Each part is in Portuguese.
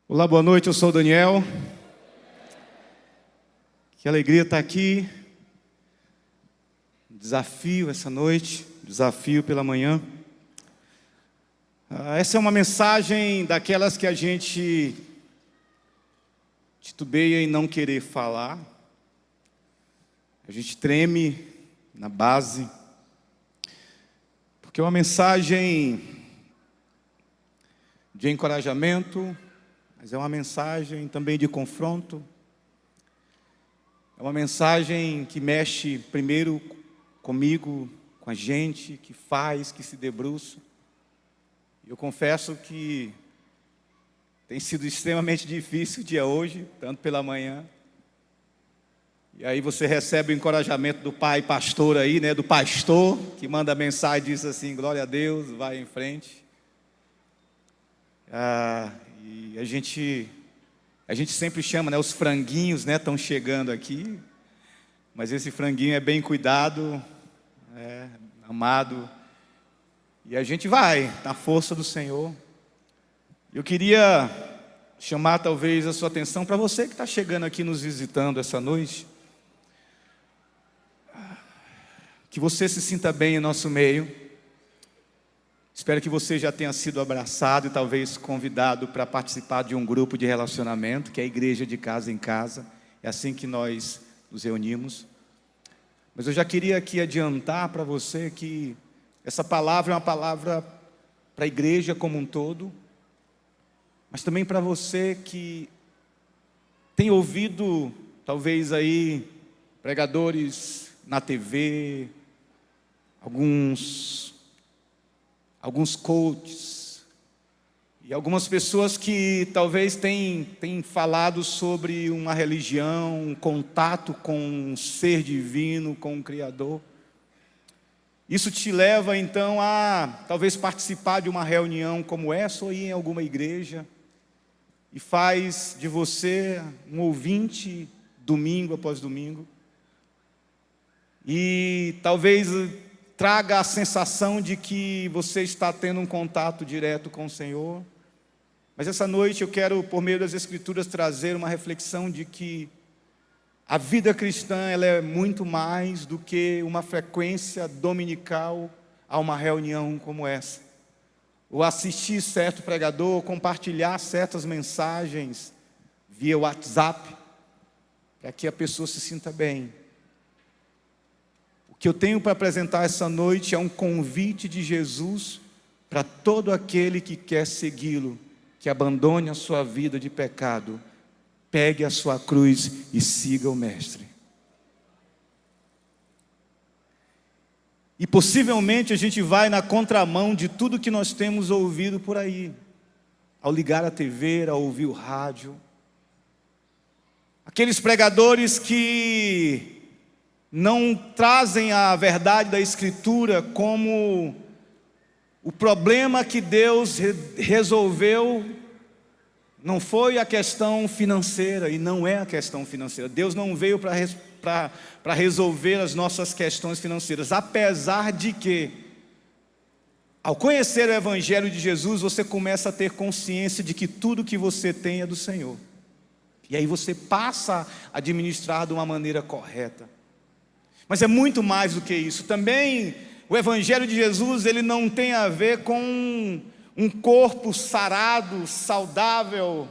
Olá, boa noite, eu sou o Daniel. Que alegria estar aqui. Desafio essa noite, desafio pela manhã. Essa é uma mensagem daquelas que a gente titubeia em não querer falar. A gente treme na base, porque é uma mensagem de encorajamento, mas é uma mensagem também de confronto. É uma mensagem que mexe primeiro comigo, com a gente, que faz, que se debruça. Eu confesso que tem sido extremamente difícil o dia hoje, tanto pela manhã. E aí você recebe o encorajamento do pai pastor aí, né, do pastor, que manda a mensagem e diz assim: glória a Deus, vai em frente. E a gente sempre chama, né, os franguinhos, né, estão chegando aqui, mas esse franguinho é bem cuidado, amado, e a gente vai na força do Senhor. Eu queria chamar talvez a sua atenção para você que está chegando aqui nos visitando essa noite, que você se sinta bem em nosso meio. Espero que você já tenha sido abraçado e talvez convidado para participar de um grupo de relacionamento, que é a igreja de casa em casa. É assim que nós nos reunimos. Mas eu já queria aqui adiantar para você que essa palavra é uma palavra para a igreja como um todo, mas também para você que tem ouvido talvez aí pregadores na TV, alguns coaches e algumas pessoas que talvez têm falado sobre uma religião, um contato com um ser divino, com um Criador. Isso te leva então a talvez participar de uma reunião como essa ou ir em alguma igreja e faz de você um ouvinte domingo após domingo. E talvez traga a sensação de que você está tendo um contato direto com o Senhor. Mas essa noite eu quero, por meio das Escrituras, trazer uma reflexão de que a vida cristã ela é muito mais do que uma frequência dominical a uma reunião como essa. Ou assistir certo pregador, ou compartilhar certas mensagens via WhatsApp, para que a pessoa se sinta bem. O que eu tenho para apresentar essa noite é um convite de Jesus para todo aquele que quer segui-lo, que abandone a sua vida de pecado, pegue a sua cruz e siga o Mestre. E possivelmente a gente vai na contramão de tudo que nós temos ouvido por aí, ao ligar a TV, ao ouvir o rádio. Aqueles pregadores que não trazem a verdade da Escritura como o problema que Deus resolveu. Não foi a questão financeira, e não é a questão financeira. Deus não veio para resolver as nossas questões financeiras, apesar de que, ao conhecer o Evangelho de Jesus, você começa a ter consciência de que tudo que você tem é do Senhor. E aí você passa a administrar de uma maneira correta. Mas é muito mais do que isso. Também o Evangelho de Jesus, ele não tem a ver com um corpo sarado, saudável.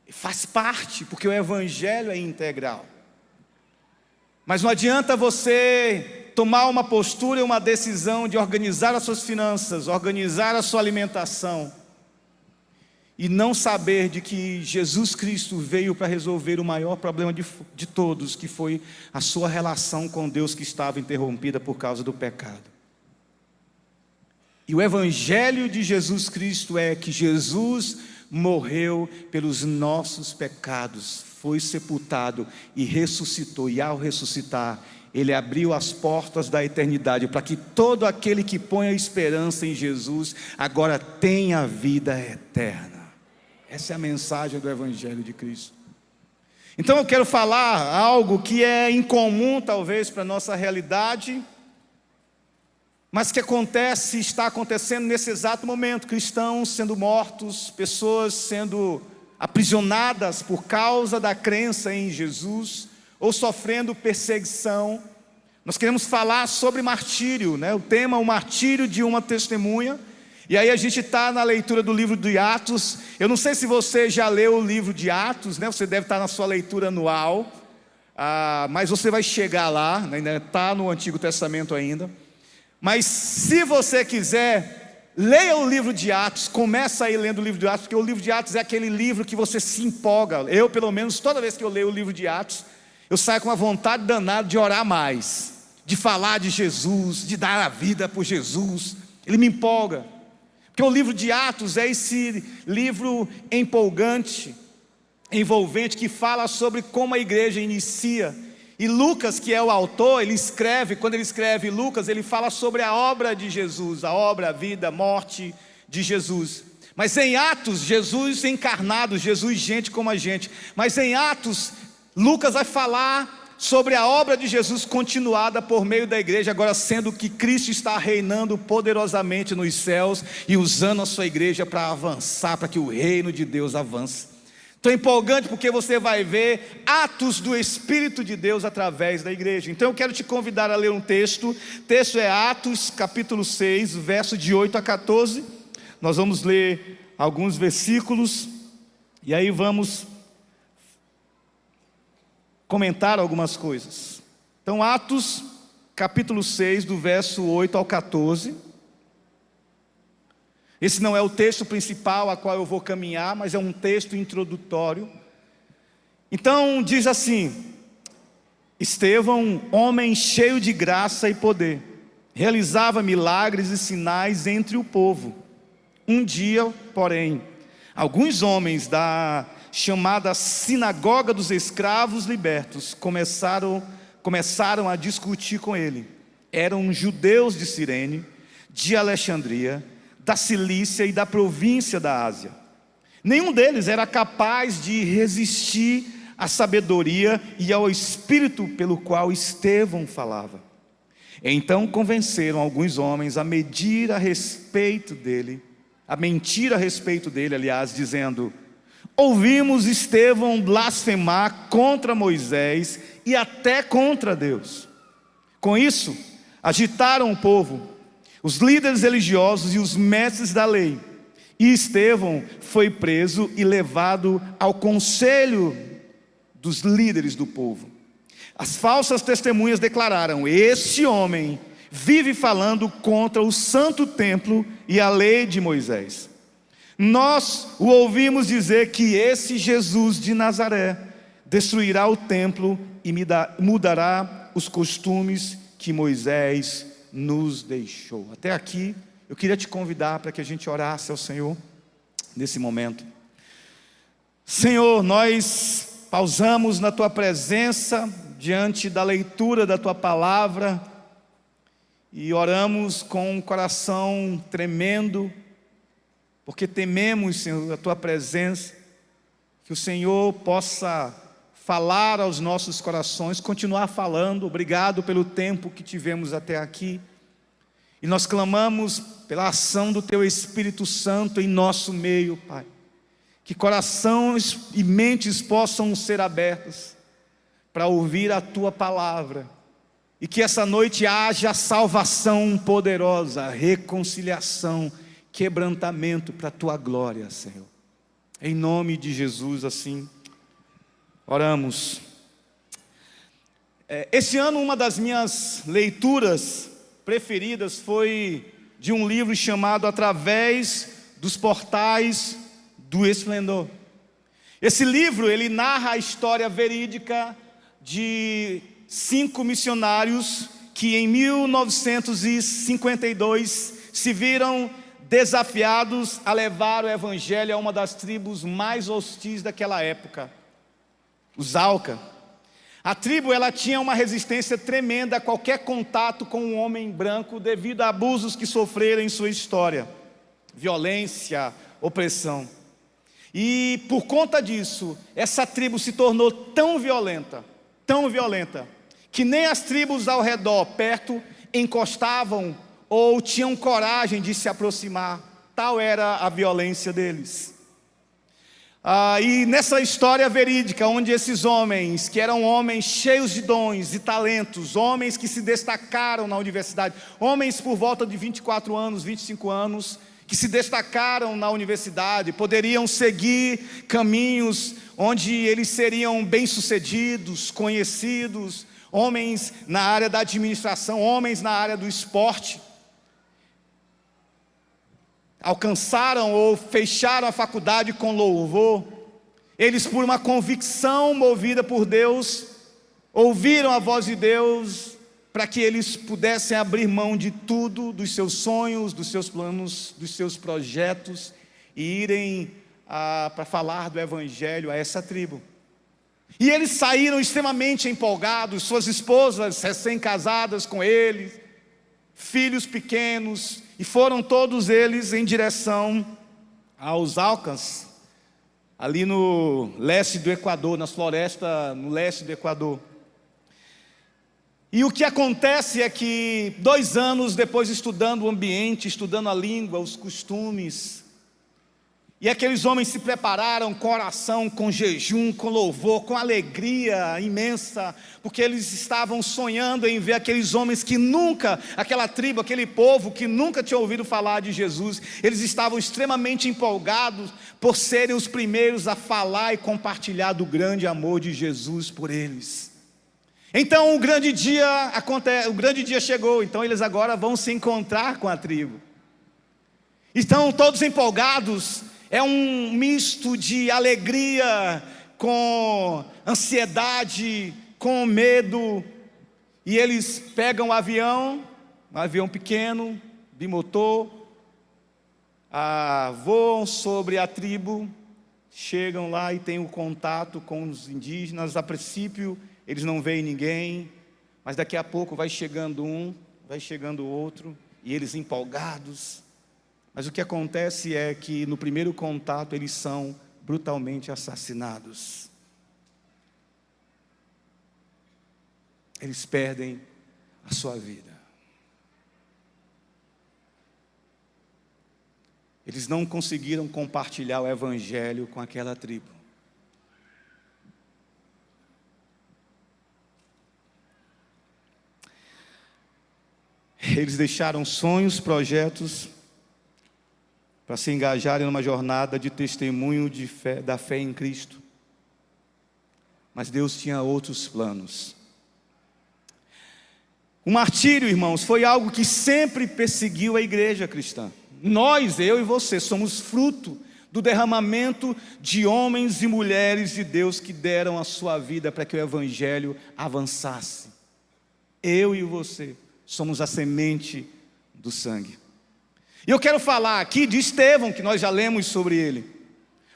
Faz parte, porque o Evangelho é integral. Mas não adianta você tomar uma postura e uma decisão de organizar as suas finanças, organizar a sua alimentação, e não saber de que Jesus Cristo veio para resolver o maior problema de todos, que foi a sua relação com Deus que estava interrompida por causa do pecado. E o Evangelho de Jesus Cristo é que Jesus morreu pelos nossos pecados, foi sepultado e ressuscitou, e ao ressuscitar, Ele abriu as portas da eternidade, para que todo aquele que põe a esperança em Jesus, agora tenha a vida eterna. Essa é a mensagem do Evangelho de Cristo. Então eu quero falar algo que é incomum talvez para a nossa realidade, mas que acontece, está acontecendo nesse exato momento: cristãos sendo mortos, pessoas sendo aprisionadas por causa da crença em Jesus, ou sofrendo perseguição. Nós queremos falar sobre martírio, né? O tema é o martírio de uma testemunha. E aí a gente está na leitura do livro de Atos. Eu não sei se você já leu o livro de Atos, né? Você deve estar na sua leitura anual, mas você vai chegar lá, né? Ainda está no Antigo Testamento ainda. Mas se você quiser, leia o livro de Atos. Começa aí lendo o livro de Atos, porque o livro de Atos é aquele livro que você se empolga. Eu, pelo menos, toda vez que eu leio o livro de Atos, eu saio com uma vontade danada de orar mais, de falar de Jesus, de dar a vida por Jesus. Ele me empolga, porque o livro de Atos é esse livro empolgante, envolvente, que fala sobre como a igreja inicia. E Lucas, que é o autor, ele escreve, quando ele escreve Lucas, ele fala sobre a obra de Jesus, a obra, a vida, a morte de Jesus. Mas em Atos, Jesus encarnado, Jesus gente como a gente. Mas em Atos, Lucas vai falar sobre a obra de Jesus continuada por meio da igreja, agora sendo que Cristo está reinando poderosamente nos céus e usando a sua igreja para avançar, para que o reino de Deus avance. Então é empolgante porque você vai ver atos do Espírito de Deus através da igreja. Então eu quero te convidar a ler um texto. O texto é Atos capítulo 6, verso de 8 a 14. Nós vamos ler alguns versículos e aí vamos comentar algumas coisas. Então Atos capítulo 6, do verso 8 ao 14. Esse não é o texto principal a qual eu vou caminhar, mas é um texto introdutório. Então diz assim: Estevão, homem cheio de graça e poder, realizava milagres e sinais entre o povo. Um dia, porém, alguns homens da chamada Sinagoga dos Escravos Libertos começaram a discutir com ele. Eram judeus de Cirene, de Alexandria, da Cilícia e da província da Ásia. Nenhum deles era capaz de resistir à sabedoria e ao espírito pelo qual Estevão falava. Então convenceram alguns homens a mentir a respeito dele, dizendo: ouvimos Estevão blasfemar contra Moisés e até contra Deus. Com isso, agitaram o povo, os líderes religiosos e os mestres da lei. E Estevão foi preso e levado ao conselho dos líderes do povo. As falsas testemunhas declararam: este homem vive falando contra o santo templo e a lei de Moisés. Nós o ouvimos dizer que esse Jesus de Nazaré destruirá o templo e mudará os costumes que Moisés nos deixou. Até aqui, eu queria te convidar para que a gente orasse ao Senhor nesse momento. Senhor, nós pausamos na Tua presença, diante da leitura da Tua palavra, e oramos com um coração tremendo, porque tememos, Senhor, a Tua presença, que o Senhor possa falar aos nossos corações, continuar falando. Obrigado pelo tempo que tivemos até aqui, e nós clamamos pela ação do Teu Espírito Santo em nosso meio, Pai, que corações e mentes possam ser abertas para ouvir a Tua palavra, e que essa noite haja salvação poderosa, reconciliação, quebrantamento para a Tua glória, Senhor. Em nome de Jesus, assim oramos. Esse ano, uma das minhas leituras preferidas foi de um livro chamado Através dos Portais do Esplendor. Esse livro, ele narra a história verídica de 5 missionários que em 1952 se viram desafiados a levar o evangelho a uma das tribos mais hostis daquela época, os Auca. A tribo, ela tinha uma resistência tremenda a qualquer contato com um homem branco, devido a abusos que sofreram em sua história, violência, opressão. E por conta disso, essa tribo se tornou tão violenta, que nem as tribos ao redor, perto, encostavam ou tinham coragem de se aproximar. Tal era a violência deles. E nessa história verídica, onde esses homens, que eram homens cheios de dons e talentos, homens que se destacaram na universidade, homens por volta de 24 anos, 25 anos, que se destacaram na universidade, poderiam seguir caminhos onde eles seriam bem-sucedidos, conhecidos, homens na área da administração, homens na área do esporte, alcançaram ou fecharam a faculdade com louvor. Eles, por uma convicção movida por Deus, ouviram a voz de Deus para que eles pudessem abrir mão de tudo, dos seus sonhos, dos seus planos, dos seus projetos, e irem para falar do Evangelho a essa tribo. E eles saíram extremamente empolgados, suas esposas recém-casadas com eles, filhos pequenos, e foram todos eles em direção aos Aucas, ali no leste do Equador, na floresta no leste do Equador. E o que acontece é que 2 anos depois, estudando o ambiente, estudando a língua, os costumes, e aqueles homens se prepararam com oração, com jejum, com louvor, com alegria imensa, porque eles estavam sonhando em ver aqueles homens que nunca, aquela tribo, aquele povo que nunca tinha ouvido falar de Jesus. Eles estavam extremamente empolgados por serem os primeiros a falar e compartilhar do grande amor de Jesus por eles. Então o grande dia chegou, então eles agora vão se encontrar com a tribo. Estão todos empolgados. É um misto de alegria com ansiedade, com medo. E eles pegam um avião pequeno, bimotor, voam sobre a tribo, chegam lá e têm o contato com os indígenas. A princípio eles não veem ninguém, mas daqui a pouco vai chegando um, vai chegando outro, e eles empolgados. Mas o que acontece é que no primeiro contato eles são brutalmente assassinados. Eles perdem a sua vida. Eles não conseguiram compartilhar o Evangelho com aquela tribo. Eles deixaram sonhos, projetos, para se engajarem numa jornada de testemunho de fé, da fé em Cristo. Mas Deus tinha outros planos. O martírio, irmãos, foi algo que sempre perseguiu a igreja cristã. Nós, eu e você, somos fruto do derramamento de homens e mulheres de Deus que deram a sua vida para que o Evangelho avançasse. Eu e você somos a semente do sangue. E eu quero falar aqui de Estevão, que nós já lemos sobre ele.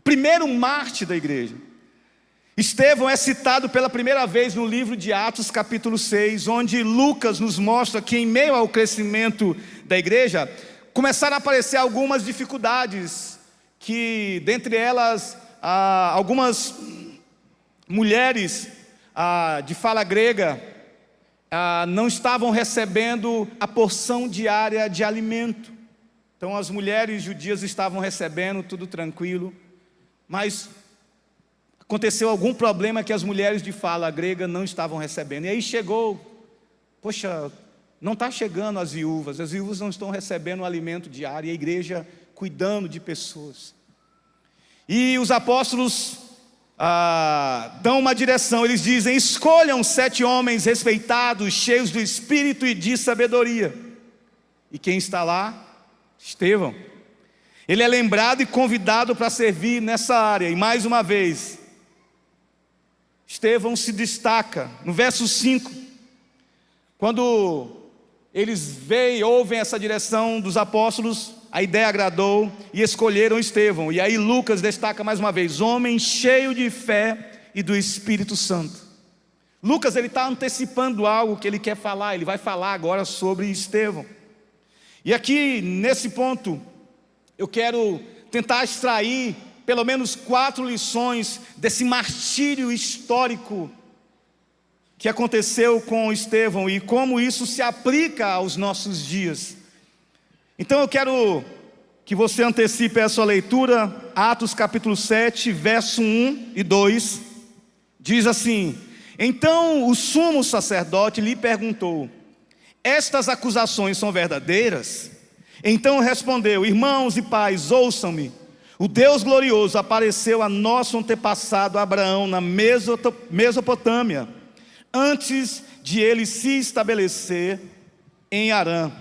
Primeiro mártir da igreja. Estevão é citado pela primeira vez no livro de Atos, capítulo 6, onde Lucas nos mostra que em meio ao crescimento da igreja, começaram a aparecer algumas dificuldades, que dentre elas, algumas mulheres de fala grega não estavam recebendo a porção diária de alimento. Então as mulheres judias estavam recebendo, tudo tranquilo, mas aconteceu algum problema que as mulheres de fala grega não estavam recebendo. E aí chegou, poxa, não está chegando as viúvas não estão recebendo o alimento diário, e a igreja cuidando de pessoas. E os apóstolos dão uma direção, eles dizem: escolham 7 homens respeitados, cheios do Espírito e de sabedoria. E quem está lá? Estevão. Ele é lembrado e convidado para servir nessa área. E mais uma vez, Estevão se destaca. No verso 5, quando eles veem, ouvem essa direção dos apóstolos, a ideia agradou e escolheram Estevão. E aí Lucas destaca mais uma vez: homem cheio de fé e do Espírito Santo. Lucas, ele está antecipando algo que ele quer falar. Ele vai falar agora sobre Estevão. E aqui, nesse ponto, eu quero tentar extrair pelo menos 4 lições desse martírio histórico que aconteceu com Estevão e como isso se aplica aos nossos dias. Então eu quero que você antecipe a sua leitura. Atos capítulo 7, verso 1 e 2, diz assim: então o sumo sacerdote lhe perguntou: estas acusações são verdadeiras? Então respondeu: irmãos e pais, ouçam-me. O Deus glorioso apareceu a nosso antepassado Abraão na Mesopotâmia, antes de ele se estabelecer em Harã.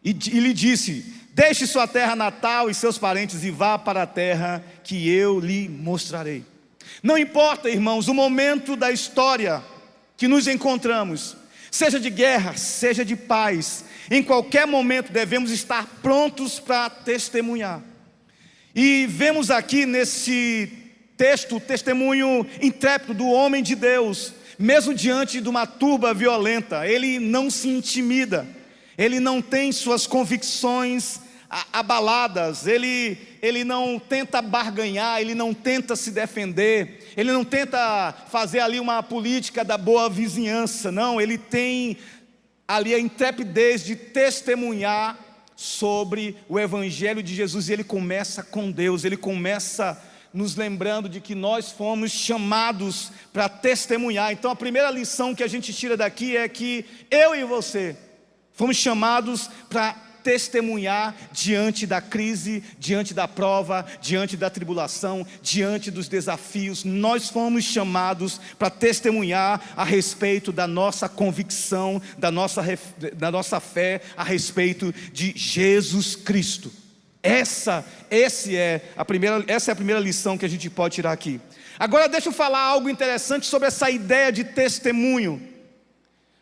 E lhe disse: deixe sua terra natal e seus parentes e vá para a terra que eu lhe mostrarei. Não importa, irmãos, o momento da história que nos encontramos, seja de guerra, seja de paz, em qualquer momento devemos estar prontos para testemunhar. E vemos aqui nesse texto o testemunho intrépido do homem de Deus. Mesmo diante de uma turba violenta, ele não se intimida, ele não tem suas convicções abaladas, ele não tenta barganhar, ele não tenta se defender, ele não tenta fazer ali uma política da boa vizinhança, não, ele tem ali a intrepidez de testemunhar sobre o Evangelho de Jesus. E ele começa com Deus, ele começa nos lembrando de que nós fomos chamados para testemunhar. Então a primeira lição que a gente tira daqui é que eu e você fomos chamados para testemunhar diante da crise, diante da prova, diante da tribulação, diante dos desafios. Nós fomos chamados para testemunhar a respeito da nossa convicção, da nossa fé a respeito de Jesus Cristo. Essa é a primeira lição que a gente pode tirar aqui. Agora deixa eu falar algo interessante sobre essa ideia de testemunho.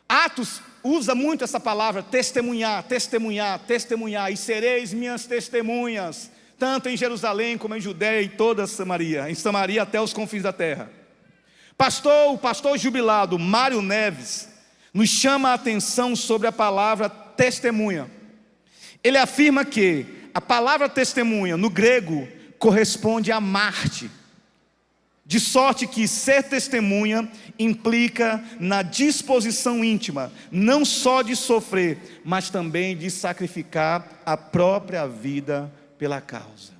Atos usa muito essa palavra, testemunhar, testemunhar, testemunhar. E sereis minhas testemunhas, tanto em Jerusalém como em Judeia e toda Samaria, em Samaria até os confins da terra. O pastor jubilado Mário Neves nos chama a atenção sobre a palavra testemunha. Ele afirma que a palavra testemunha no grego corresponde a Marte, de sorte que ser testemunha implica na disposição íntima, não só de sofrer, mas também de sacrificar a própria vida pela causa.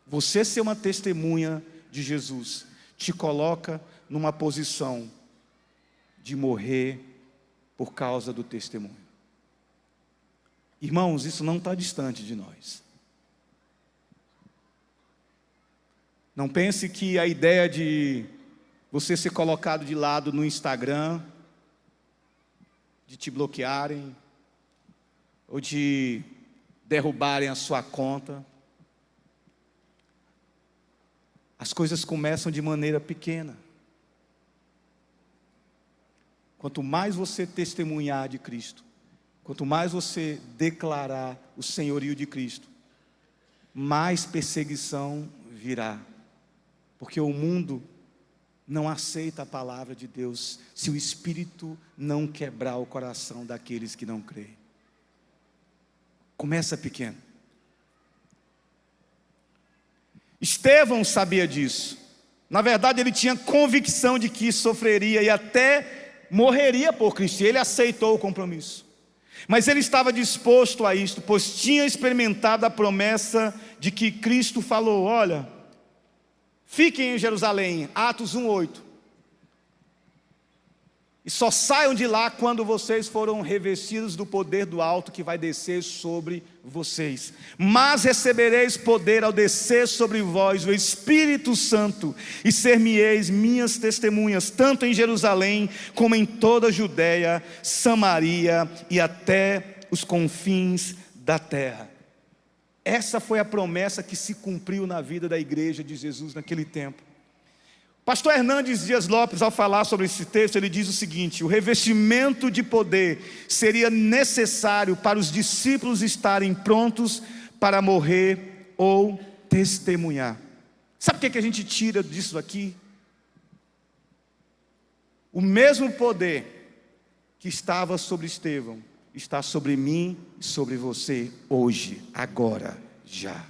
Você ser uma testemunha de Jesus te coloca numa posição de morrer por causa do testemunho. Irmãos, isso não está distante de nós. Não pense que a ideia de você ser colocado de lado no Instagram, de te bloquearem, ou de derrubarem a sua conta. As coisas começam de maneira pequena. Quanto mais você testemunhar de Cristo, quanto mais você declarar o senhorio de Cristo, mais perseguição virá. Porque o mundo não aceita a palavra de Deus se o Espírito não quebrar o coração daqueles que não creem. Começa pequeno. Estevão sabia disso. Na verdade, ele tinha convicção de que sofreria e até morreria por Cristo. Ele aceitou o compromisso. Mas ele estava disposto a isto, pois tinha experimentado a promessa de que Cristo falou: olha, fiquem em Jerusalém, Atos 1:8. E só saiam de lá quando vocês foram revestidos do poder do alto que vai descer sobre vocês. Mas recebereis poder ao descer sobre vós o Espírito Santo, e ser-me-eis minhas testemunhas, tanto em Jerusalém como em toda a Judeia, Samaria e até os confins da terra. Essa foi a promessa que se cumpriu na vida da igreja de Jesus naquele tempo. Pastor Hernandes Dias Lopes, ao falar sobre esse texto, ele diz o seguinte: o revestimento de poder seria necessário para os discípulos estarem prontos para morrer ou testemunhar. Sabe o que a gente tira disso aqui? O mesmo poder que estava sobre Estevão está sobre mim e sobre você hoje, agora, já.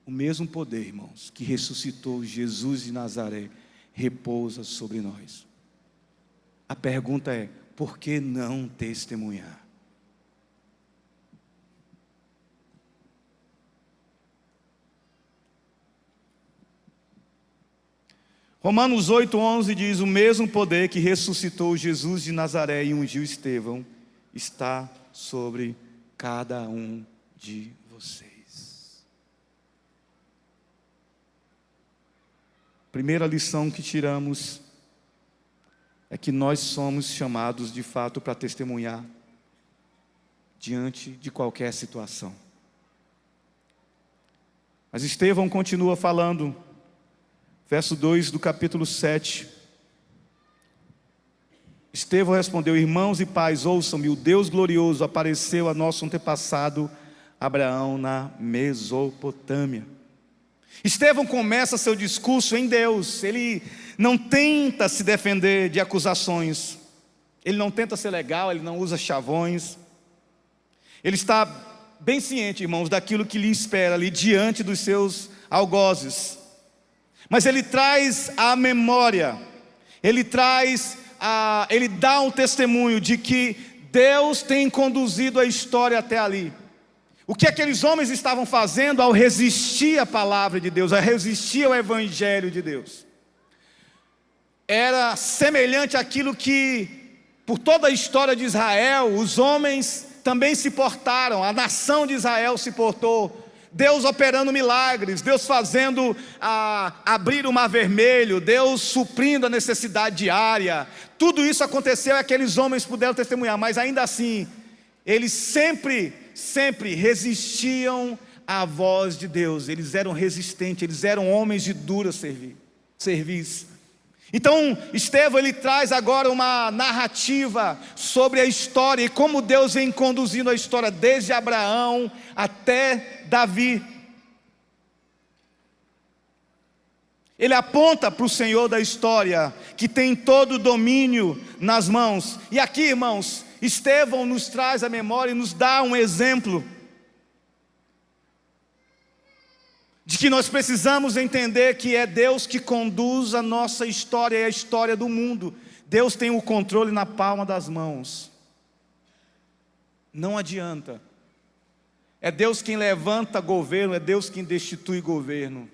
O mesmo poder, irmãos, que ressuscitou Jesus de Nazaré, repousa sobre nós. A pergunta é: por que não testemunhar? Romanos 8:11 diz: o mesmo poder que ressuscitou Jesus de Nazaré e ungiu Estevão está sobre cada um de vocês. Primeira lição que tiramos é que nós somos chamados de fato para testemunhar diante de qualquer situação. Mas Estevão continua falando, verso 2 do capítulo 7. Estevão respondeu: irmãos e pais, ouçam-me, o Deus glorioso apareceu a nosso antepassado Abraão na Mesopotâmia. Estevão começa seu discurso em Deus. Ele não tenta se defender de acusações, ele não tenta ser legal, ele não usa chavões. Ele está bem ciente, irmãos, daquilo que lhe espera ali diante dos seus algozes. Mas ele traz a memória, ele dá um testemunho de que Deus tem conduzido a história até ali. O que aqueles homens estavam fazendo ao resistir à palavra de Deus, ao resistir ao evangelho de Deus, era semelhante àquilo que, por toda a história de Israel, os homens também se portaram, a nação de Israel se portou. Deus operando milagres, Deus fazendo abrir o mar vermelho, Deus suprindo a necessidade diária. Tudo isso aconteceu e aqueles homens puderam testemunhar, mas ainda assim, eles sempre resistiam à voz de Deus. Eles eram resistentes, eles eram homens de dura serviço. Então, Estevão, ele traz agora uma narrativa sobre a história e como Deus vem conduzindo a história desde Abraão até Davi. Ele aponta para o Senhor da história, que tem todo o domínio nas mãos. E aqui, irmãos, Estevão nos traz a memória e nos dá um exemplo de que nós precisamos entender que é Deus que conduz a nossa história e a história do mundo. Deus tem o controle na palma das mãos. Não adianta. É Deus quem levanta governo, é Deus quem destitui governo.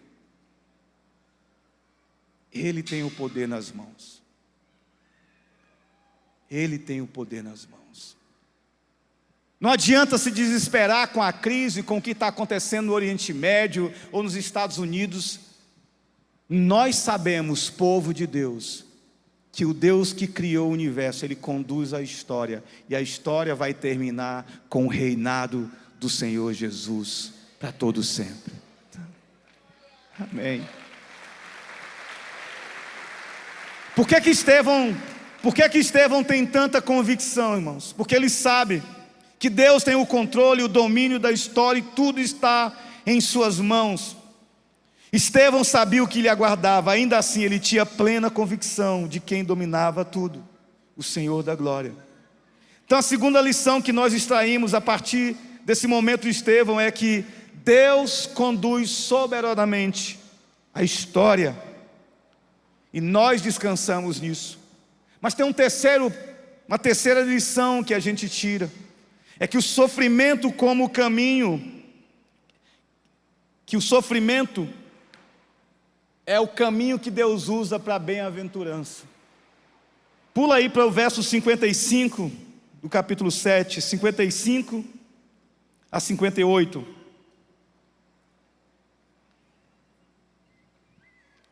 Ele tem o poder nas mãos. Ele tem o poder nas mãos. Não adianta se desesperar com a crise, com o que está acontecendo no Oriente Médio ou nos Estados Unidos. Nós sabemos, povo de Deus, que o Deus que criou o universo, Ele conduz a história. E a história vai terminar com o reinado do Senhor Jesus para todo sempre. Amém. Por que Estevão tem tanta convicção, irmãos? Porque ele sabe que Deus tem o controle, o domínio da história e tudo está em suas mãos. Estevão sabia o que lhe aguardava, ainda assim ele tinha plena convicção de quem dominava tudo, o Senhor da glória. Então a segunda lição que nós extraímos a partir desse momento de Estevão é que Deus conduz soberanamente a história e nós descansamos nisso. Mas tem uma terceira lição que a gente tira, é que o sofrimento como caminho, que o sofrimento é o caminho que Deus usa para a bem-aventurança. Pula aí para o verso 55 do capítulo 7, 55 a 58.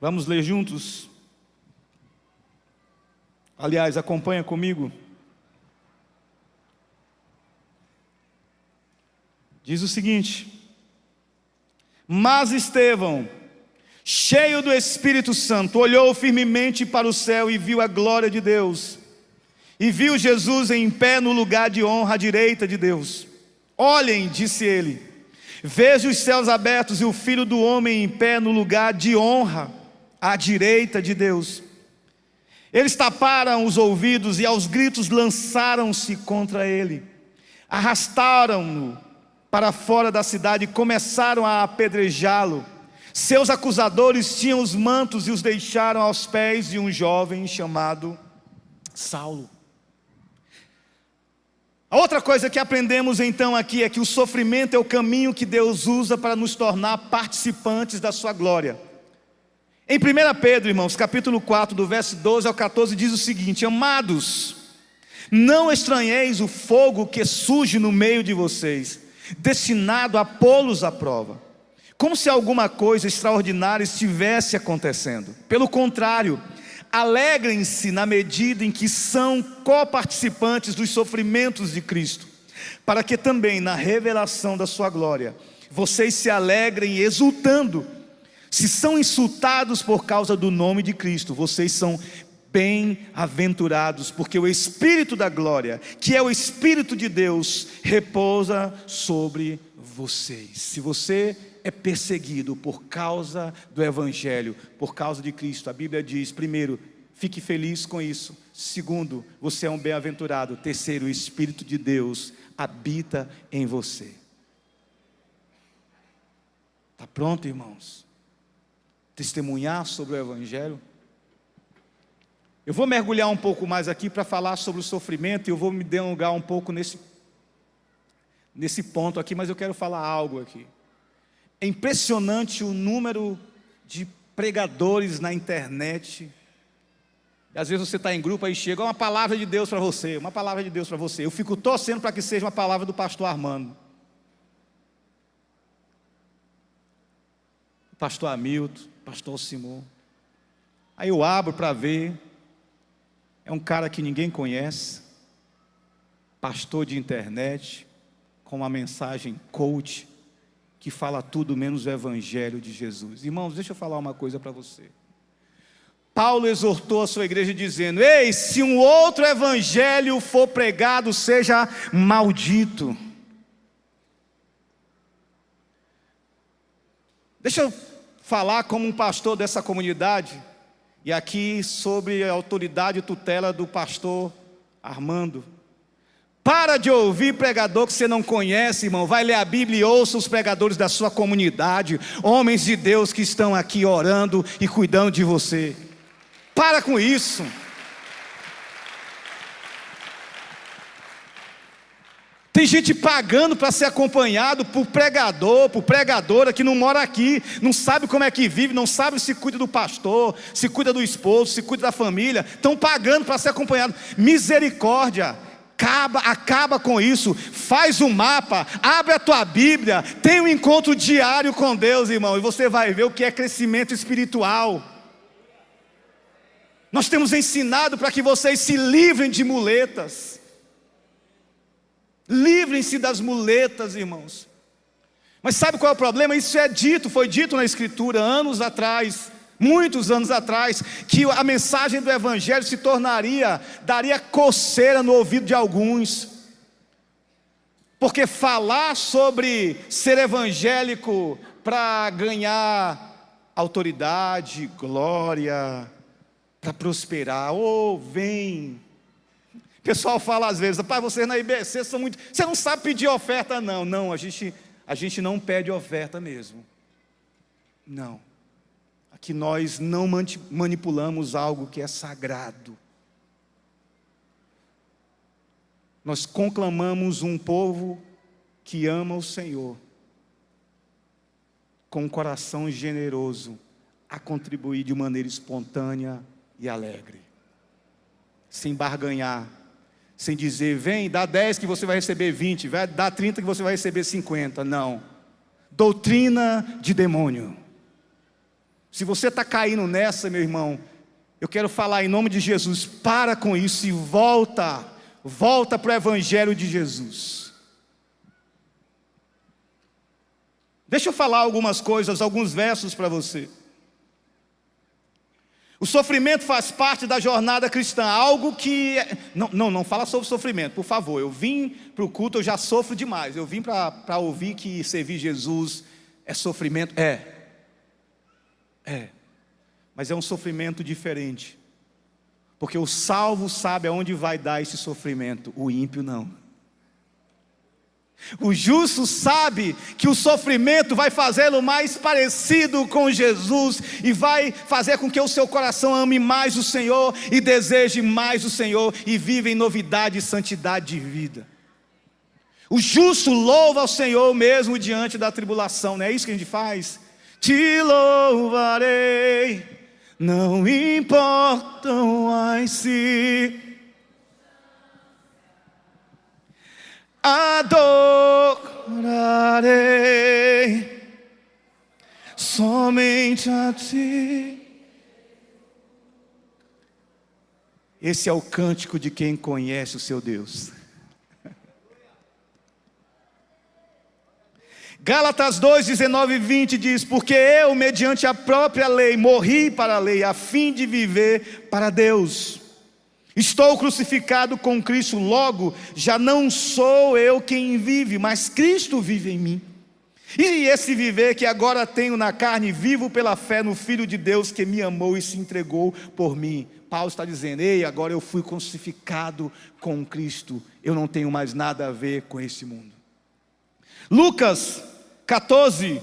Vamos ler juntos? Aliás, acompanha comigo. Diz o seguinte: mas Estevão, cheio do Espírito Santo, olhou firmemente para o céu e viu a glória de Deus, e viu Jesus em pé no lugar de honra à direita de Deus. Olhem, disse ele, vejo os céus abertos e o Filho do Homem em pé no lugar de honra à direita de Deus. Eles taparam os ouvidos e aos gritos lançaram-se contra ele, arrastaram-no para fora da cidade e começaram a apedrejá-lo. Seus acusadores tinham os mantos e os deixaram aos pés de um jovem chamado Saulo. A outra coisa que aprendemos então aqui é que o sofrimento é o caminho que Deus usa para nos tornar participantes da sua glória. Em 1 Pedro, irmãos, capítulo 4, do verso 12 ao 14, diz o seguinte: amados, não estranheis o fogo que surge no meio de vocês, destinado a pô-los à prova, como se alguma coisa extraordinária estivesse acontecendo. Pelo contrário, alegrem-se na medida em que são coparticipantes dos sofrimentos de Cristo, para que também na revelação da sua glória vocês se alegrem exultando. Se são insultados por causa do nome de Cristo, vocês são bem-aventurados, porque o Espírito da glória, que é o Espírito de Deus, repousa sobre vocês. Se você é perseguido por causa do Evangelho, por causa de Cristo, a Bíblia diz: primeiro, fique feliz com isso. Segundo, você é um bem-aventurado. Terceiro, o Espírito de Deus habita em você. Está pronto, irmãos? Testemunhar sobre o Evangelho? Eu vou mergulhar um pouco mais aqui para falar sobre o sofrimento, e eu vou me delongar um pouco nesse ponto aqui, mas eu quero falar algo aqui. É impressionante o número de pregadores na internet. Às vezes você está em grupo, aí chega uma palavra de Deus para você, uma palavra de Deus para você. Eu fico torcendo para que seja uma palavra do pastor Armando, pastor Hamilton, pastor Simão. Aí eu abro para ver, é um cara que ninguém conhece, pastor de internet, com uma mensagem coach, que fala tudo menos o Evangelho de Jesus. Irmãos, deixa eu falar uma coisa para você. Paulo exortou a sua igreja dizendo: ei, se um outro evangelho for pregado, seja maldito. Deixa eu falar como um pastor dessa comunidade, e aqui sobre a autoridade e tutela do pastor Armando. Para de ouvir pregador que você não conhece, irmão. Vai ler a Bíblia e ouça os pregadores da sua comunidade, homens de Deus que estão aqui orando e cuidando de você. Para com isso. Tem gente pagando para ser acompanhado por pregador, por pregadora que não mora aqui, não sabe como é que vive, não sabe se cuida do pastor, se cuida do esposo, se cuida da família. Estão pagando para ser acompanhado. Misericórdia. Acaba com isso. Faz um mapa, abre a tua Bíblia, tem um encontro diário com Deus, irmão, e você vai ver o que é crescimento espiritual. Nós temos ensinado para que vocês se livrem de muletas. Livrem-se das muletas, irmãos. Mas sabe qual é o problema? Isso foi dito na Escritura anos atrás, muitos anos atrás, que a mensagem do Evangelho daria coceira no ouvido de alguns. Porque falar sobre ser evangélico para ganhar autoridade, glória, para prosperar, vem. O pessoal fala às vezes: pai, vocês na IBC são muito... Você não sabe pedir oferta, não. Não, a gente não pede oferta mesmo. Não. Aqui nós não manipulamos algo que é sagrado. Nós conclamamos um povo que ama o Senhor, com um coração generoso, a contribuir de maneira espontânea e alegre, sem barganhar, sem dizer: vem, dá 10 que você vai receber 20, dá 30 que você vai receber 50. Não. Doutrina de demônio. Se você está caindo nessa, meu irmão, eu quero falar em nome de Jesus: para com isso e volta para o Evangelho de Jesus. Deixa eu falar algumas coisas, alguns versos para você. O sofrimento faz parte da jornada cristã, algo que... Não fala sobre sofrimento, por favor. Eu vim para o culto, eu já sofro demais. Eu vim para ouvir que servir Jesus é sofrimento. Mas é um sofrimento diferente, porque o salvo sabe aonde vai dar esse sofrimento, o ímpio não. O justo sabe que o sofrimento vai fazê-lo mais parecido com Jesus e vai fazer com que o seu coração ame mais o Senhor e deseje mais o Senhor e viva em novidade e santidade de vida. O justo louva ao Senhor mesmo diante da tribulação, não é isso que a gente faz? Te louvarei, não importam as se adorarei somente a ti. Esse é o cântico de quem conhece o seu Deus. Gálatas 2, 19 e 20 diz: porque eu, mediante a própria lei, morri para a lei, a fim de viver para Deus. Estou crucificado com Cristo, logo, já não sou eu quem vive, mas Cristo vive em mim. E esse viver que agora tenho na carne, vivo pela fé no Filho de Deus que me amou e se entregou por mim. Paulo está dizendo: ei, agora eu fui crucificado com Cristo, eu não tenho mais nada a ver com esse mundo. Lucas 14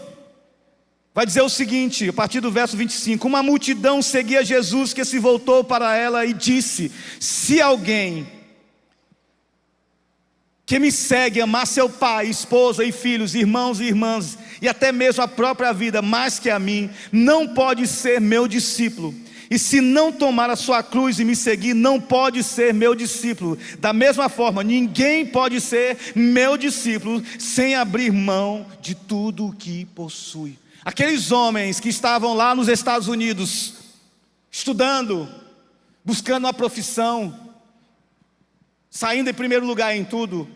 vai dizer o seguinte, a partir do verso 25: uma multidão seguia Jesus, que se voltou para ela e disse: se alguém que me segue amar seu pai, esposa e filhos, irmãos e irmãs, e até mesmo a própria vida mais que a mim, não pode ser meu discípulo. E se não tomar a sua cruz e me seguir, não pode ser meu discípulo. Da mesma forma, ninguém pode ser meu discípulo sem abrir mão de tudo o que possui. Aqueles homens que estavam lá nos Estados Unidos, estudando, buscando uma profissão, saindo em primeiro lugar em tudo,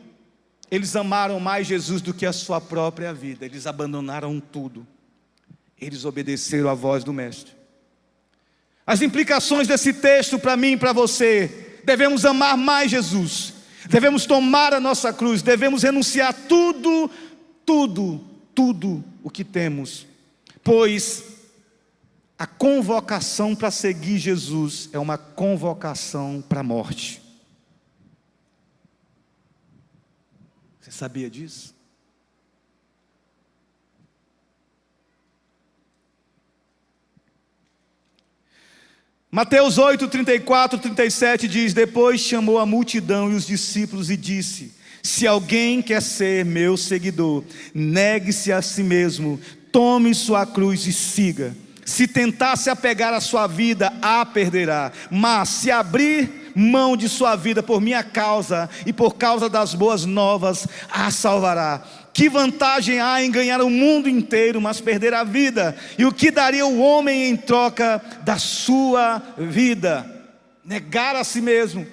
eles amaram mais Jesus do que a sua própria vida. Eles abandonaram tudo, eles obedeceram à voz do Mestre. As implicações desse texto para mim e para você: devemos amar mais Jesus, devemos tomar a nossa cruz, devemos renunciar tudo o que temos, pois a convocação para seguir Jesus é uma convocação para a morte. Você sabia disso? Mateus 8, 34, 37 diz: depois chamou a multidão e os discípulos e disse: se alguém quer ser meu seguidor, negue-se a si mesmo, tome sua cruz e siga. Se tentar se apegar à sua vida, a perderá, mas se abrir mão de sua vida por minha causa e por causa das boas novas, a salvará. Que vantagem há em ganhar o mundo inteiro, mas perder a vida? E o que daria o homem em troca da sua vida? Negar a si mesmo.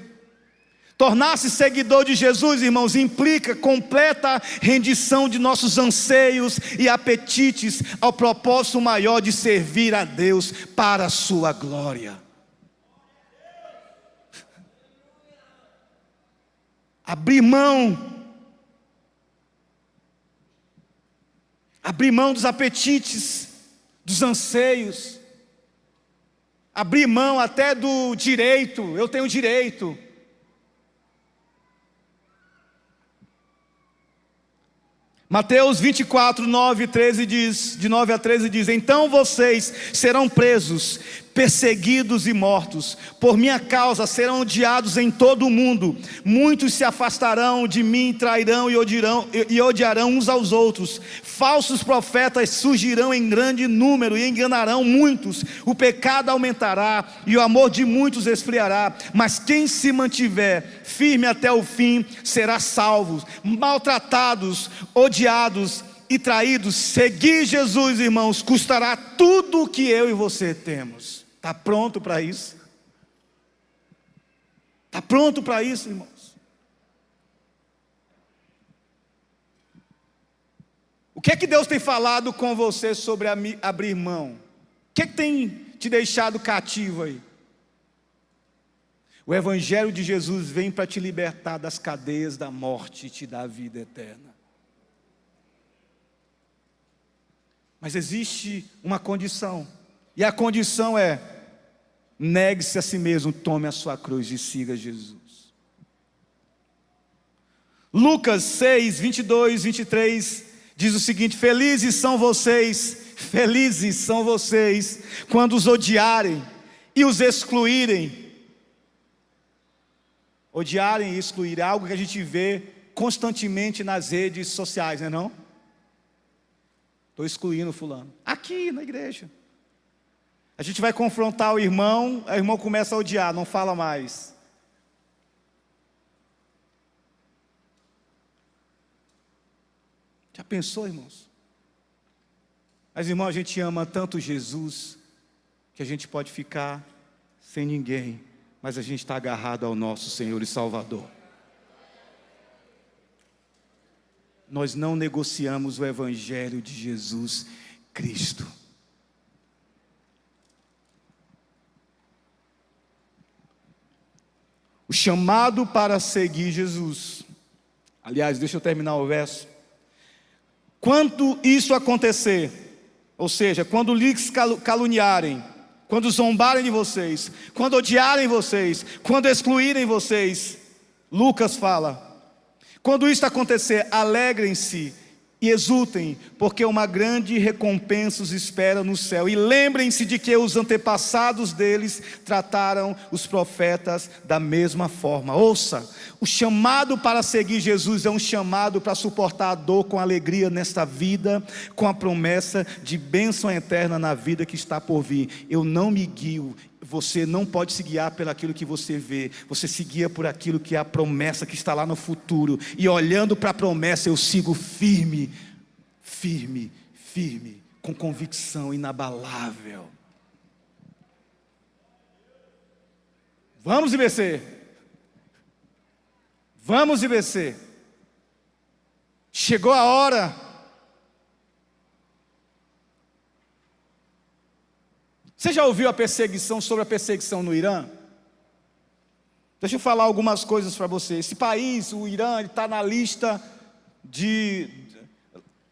Tornar-se seguidor de Jesus, irmãos, implica completa rendição de nossos anseios e apetites ao propósito maior de servir a Deus para a sua glória. Abrir mão dos apetites, dos anseios, abrir mão até do direito. Eu tenho direito. Mateus 24, 9 e 13 diz, de 9 a 13 diz: então vocês serão presos, perseguidos e mortos. Por minha causa serão odiados em todo o mundo. Muitos se afastarão de mim, trairão e odiarão uns aos outros. Falsos profetas surgirão em grande número e enganarão muitos. O pecado aumentará e o amor de muitos esfriará. Mas quem se mantiver firme até o fim será salvo. Maltratados, odiados e traídos, seguir Jesus, irmãos, custará tudo o que eu e você temos. Está pronto para isso? Está pronto para isso, irmãos? O que é que Deus tem falado com você sobre abrir mão? O que é que tem te deixado cativo aí? O Evangelho de Jesus vem para te libertar das cadeias da morte e te dar a vida eterna. Mas existe uma condição, e a condição é: negue-se a si mesmo, tome a sua cruz e siga Jesus. Lucas 6, 22, 23 diz o seguinte: felizes são vocês, quando os odiarem e os excluírem. Odiarem e excluir é algo que a gente vê constantemente nas redes sociais, não é não? Estou excluindo fulano. Aqui na igreja. A gente vai confrontar o irmão começa a odiar, não fala mais. Já pensou, irmãos? Mas, irmão, a gente ama tanto Jesus, que a gente pode ficar sem ninguém, mas a gente está agarrado ao nosso Senhor e Salvador. Nós não negociamos o Evangelho de Jesus Cristo. O chamado para seguir Jesus. Aliás, deixa eu terminar o verso. Quando isso acontecer, ou seja, quando lhes caluniarem, quando zombarem de vocês, quando odiarem vocês, quando excluírem vocês, Lucas fala, quando isso acontecer, alegrem-se e exultem, porque uma grande recompensa os espera no céu. E lembrem-se de que os antepassados deles trataram os profetas da mesma forma. Ouça, o chamado para seguir Jesus é um chamado para suportar a dor com alegria nesta vida, com a promessa de bênção eterna na vida que está por vir. Eu não me guio. Você não pode se guiar por aquilo que você vê. Você se guia por aquilo que é a promessa que está lá no futuro. E olhando para a promessa, eu sigo firme, com convicção inabalável. Vamos, IBC. Vamos, IBC. Chegou a hora. Você já ouviu sobre a perseguição no Irã? Deixa eu falar algumas coisas para você. Esse país, o Irã, está na lista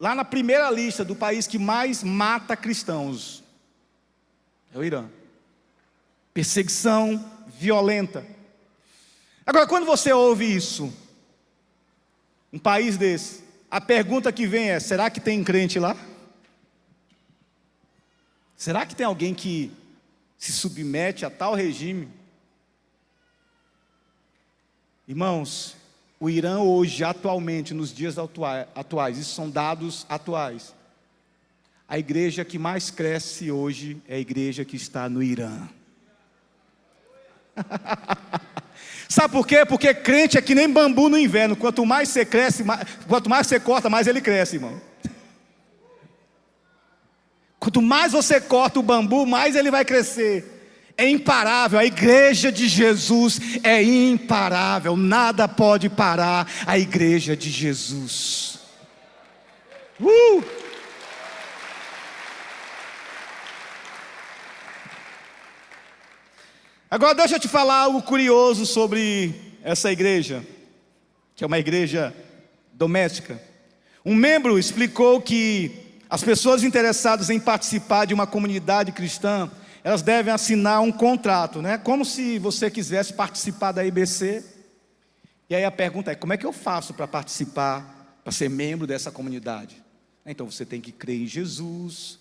lá na primeira lista do país que mais mata cristãos. É o Irã. Perseguição violenta. Agora, quando você ouve isso, um país desse, a pergunta que vem é: será que tem crente lá? Será que tem alguém que se submete a tal regime? Irmãos, o Irã hoje, atualmente, nos dias atuais, isso são dados atuais, a igreja que mais cresce hoje é a igreja que está no Irã. Sabe por quê? Porque crente é que nem bambu no inverno. Quanto mais você cresce, quanto mais você corta, mais ele cresce, irmão. Quanto mais você corta o bambu, mais ele vai crescer. É imparável. A igreja de Jesus é imparável. Nada pode parar a igreja de Jesus. Agora deixa eu te falar algo curioso sobre essa igreja, que é uma igreja doméstica. Um membro explicou que as pessoas interessadas em participar de uma comunidade cristã, elas devem assinar um contrato, né? Como se você quisesse participar da IBC. E aí a pergunta é: como é que eu faço para participar, para ser membro dessa comunidade? Então você tem que crer em Jesus,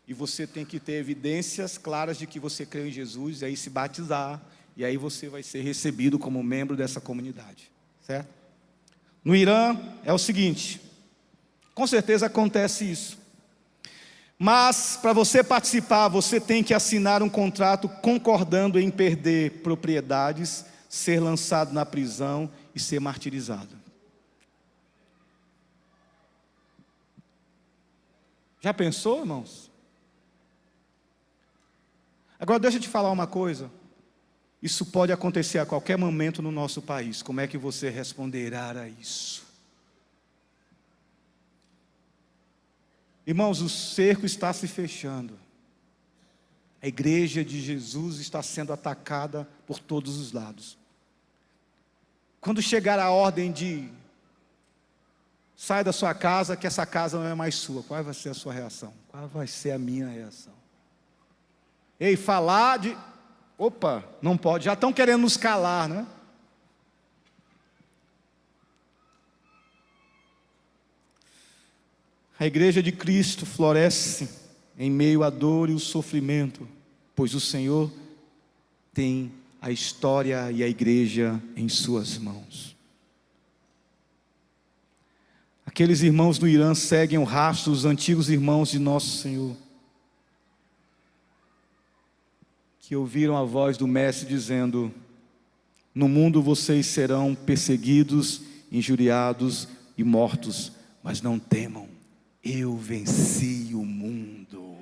e você tem que ter evidências claras de que você crê em Jesus, e aí se batizar, e aí você vai ser recebido como membro dessa comunidade, certo? No Irã é o seguinte, com certeza acontece isso. Mas, para você participar, você tem que assinar um contrato concordando em perder propriedades, ser lançado na prisão e ser martirizado. Já pensou, irmãos? Agora deixa eu te falar uma coisa. Isso pode acontecer a qualquer momento no nosso país. Como é que você responderá a isso? Irmãos, o cerco está se fechando. A igreja de Jesus está sendo atacada por todos os lados. Quando chegar a ordem de sai da sua casa, que essa casa não é mais sua, qual vai ser a sua reação? Qual vai ser a minha reação? Ei, falar de... Opa, não pode, já estão querendo nos calar, né? A igreja de Cristo floresce em meio à dor e o sofrimento, pois o Senhor tem a história e a igreja em suas mãos. Aqueles irmãos do Irã seguem o rastro dos antigos irmãos de nosso Senhor, que ouviram a voz do Mestre dizendo: no mundo vocês serão perseguidos, injuriados e mortos, mas não temam, eu venci o mundo.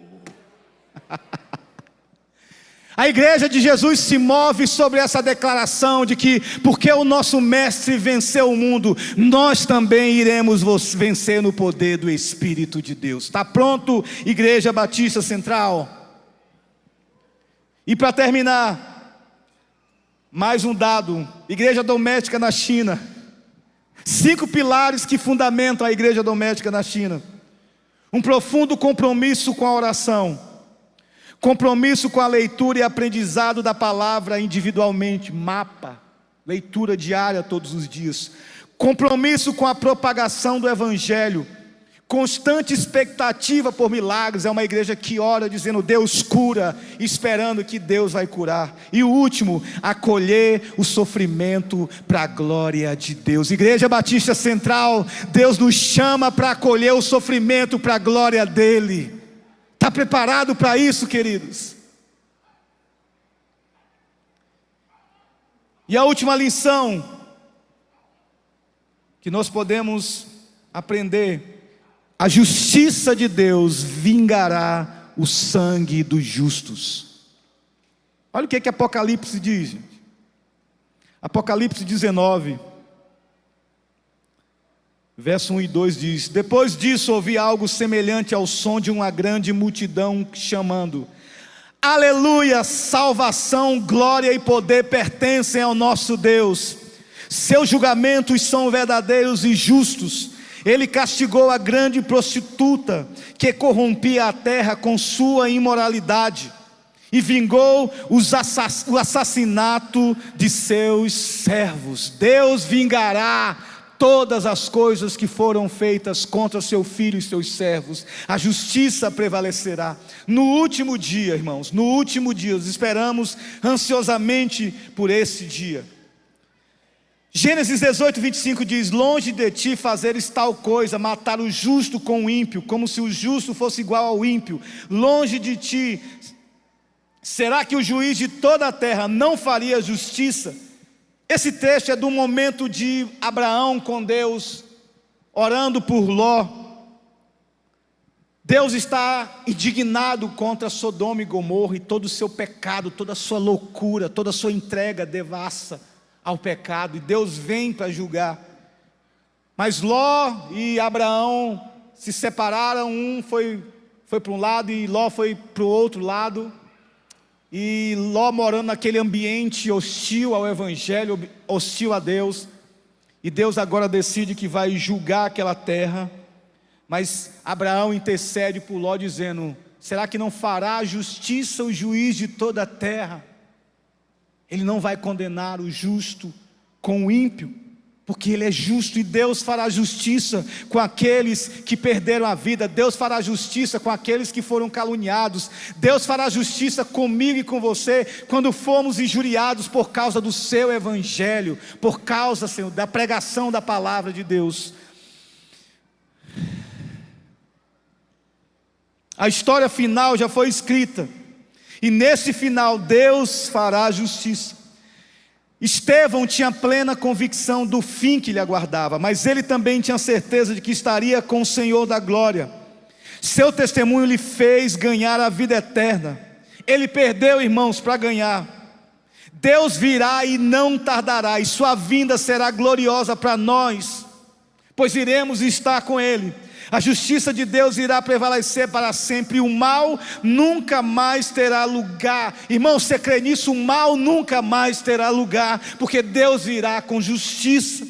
A igreja de Jesus se move sobre essa declaração de que, porque o nosso Mestre venceu o mundo, nós também iremos vencer no poder do Espírito de Deus. Está pronto, Igreja Batista Central? E para terminar, mais um dado: igreja doméstica na China. 5 pilares que fundamentam a igreja doméstica na China: um profundo compromisso com a oração, compromisso com a leitura e aprendizado da palavra individualmente, mapa, leitura diária todos os dias, compromisso com a propagação do evangelho, constante expectativa por milagres. É uma igreja que ora dizendo: Deus cura, esperando que Deus vai curar. E o último, acolher o sofrimento para a glória de Deus. Igreja Batista Central, Deus nos chama para acolher o sofrimento para a glória dEle. Está preparado para isso, queridos? E a última lição que nós podemos aprender: a justiça de Deus vingará o sangue dos justos. Olha o que Apocalipse diz, gente. Apocalipse 19, verso 1 e 2 diz: depois disso ouvi algo semelhante ao som de uma grande multidão chamando: aleluia, salvação, glória e poder pertencem ao nosso Deus. Seus julgamentos são verdadeiros e justos. Ele castigou a grande prostituta que corrompia a terra com sua imoralidade e vingou o assassinato de seus servos. Deus vingará todas as coisas que foram feitas contra seu filho e seus servos. A justiça prevalecerá. No último dia, irmãos, no último dia, nós esperamos ansiosamente por esse dia. Gênesis 18, 25 diz: longe de ti fazeres tal coisa, matar o justo com o ímpio, como se o justo fosse igual ao ímpio. Longe de ti, será que o juiz de toda a terra não faria justiça? Esse texto é do momento de Abraão com Deus, orando por Ló. Deus está indignado contra Sodoma e Gomorra e todo o seu pecado, toda a sua loucura, toda a sua entrega devassa ao pecado, e Deus vem para julgar. Mas Ló e Abraão se separaram, um foi para um lado e Ló foi para o outro lado, e Ló morando naquele ambiente hostil ao evangelho, hostil a Deus, e Deus agora decide que vai julgar aquela terra. Mas Abraão intercede por Ló dizendo: será que não fará justiça o juiz de toda a terra? Ele não vai condenar o justo com o ímpio, porque Ele é justo, e Deus fará justiça com aqueles que perderam a vida. Deus fará justiça com aqueles que foram caluniados. Deus fará justiça comigo e com você, quando formos injuriados por causa do seu evangelho, por causa, Senhor, da pregação da palavra de Deus. A história final já foi escrita, e nesse final Deus fará justiça. Estevão tinha plena convicção do fim que lhe aguardava, mas ele também tinha certeza de que estaria com o Senhor da glória. Seu testemunho lhe fez ganhar a vida eterna. Ele perdeu, irmãos, para ganhar. Deus virá e não tardará, e sua vinda será gloriosa para nós, pois iremos estar com Ele. A justiça de Deus irá prevalecer para sempre, o mal nunca mais terá lugar. Irmão, você crê nisso? O mal nunca mais terá lugar, porque Deus virá com justiça.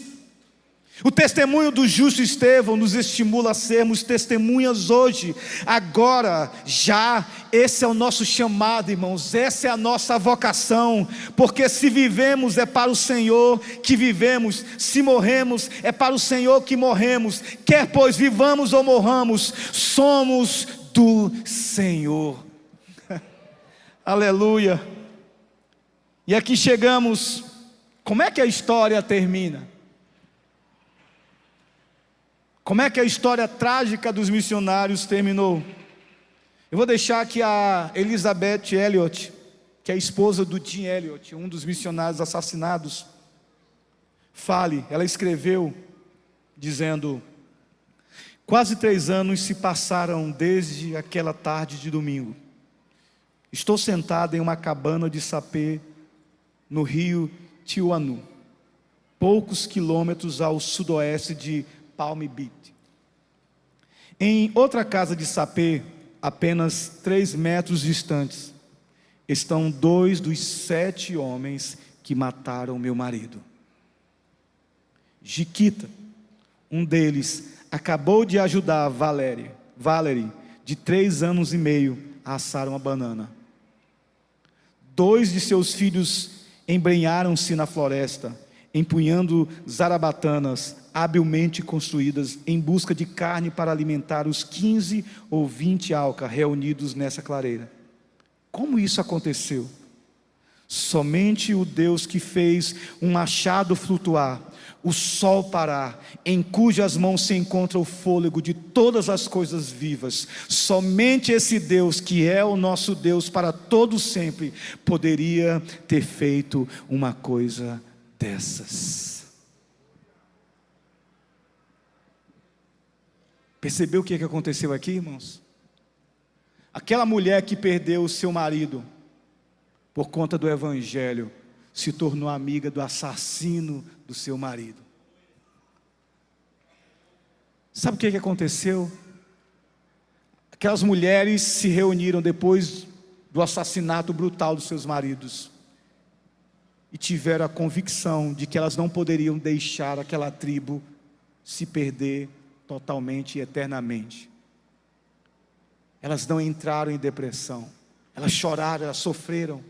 O testemunho do justo Estevão nos estimula a sermos testemunhas hoje, agora, já. Esse é o nosso chamado, irmãos, essa é a nossa vocação, porque se vivemos é para o Senhor que vivemos, se morremos é para o Senhor que morremos, quer pois vivamos ou morramos, somos do Senhor. Aleluia. E aqui chegamos, como é que a história termina? Como é que a história trágica dos missionários terminou? Eu vou deixar que a Elizabeth Elliot, que é a esposa do Jim Elliot, um dos missionários assassinados, fale. Ela escreveu dizendo: quase 3 anos se passaram desde aquela tarde de domingo. Estou sentada em uma cabana de sapê no rio Tijuana, poucos quilômetros ao sudoeste de Palm Beach. Em outra casa de sapê, apenas 3 metros distantes, estão 2 dos 7 homens que mataram meu marido. Jiquita, um deles, acabou de ajudar Valerie, de 3 anos e meio, a assar uma banana. 2 de seus filhos embrenharam-se na floresta, empunhando zarabatanas habilmente construídas em busca de carne para alimentar os 15 ou 20 auca reunidos nessa clareira. Como isso aconteceu? Somente o Deus que fez um machado flutuar, o sol parar, em cujas mãos se encontra o fôlego de todas as coisas vivas, somente esse Deus, que é o nosso Deus para todo sempre, poderia ter feito uma coisa dessas. Percebeu o que aconteceu aqui, irmãos? Aquela mulher que perdeu o seu marido por conta do evangelho se tornou amiga do assassino do seu marido. Sabe o que aconteceu? Aquelas mulheres se reuniram depois do assassinato brutal dos seus maridos e tiveram a convicção de que elas não poderiam deixar aquela tribo se perder totalmente e eternamente. Elas não entraram em depressão, elas choraram, elas sofreram,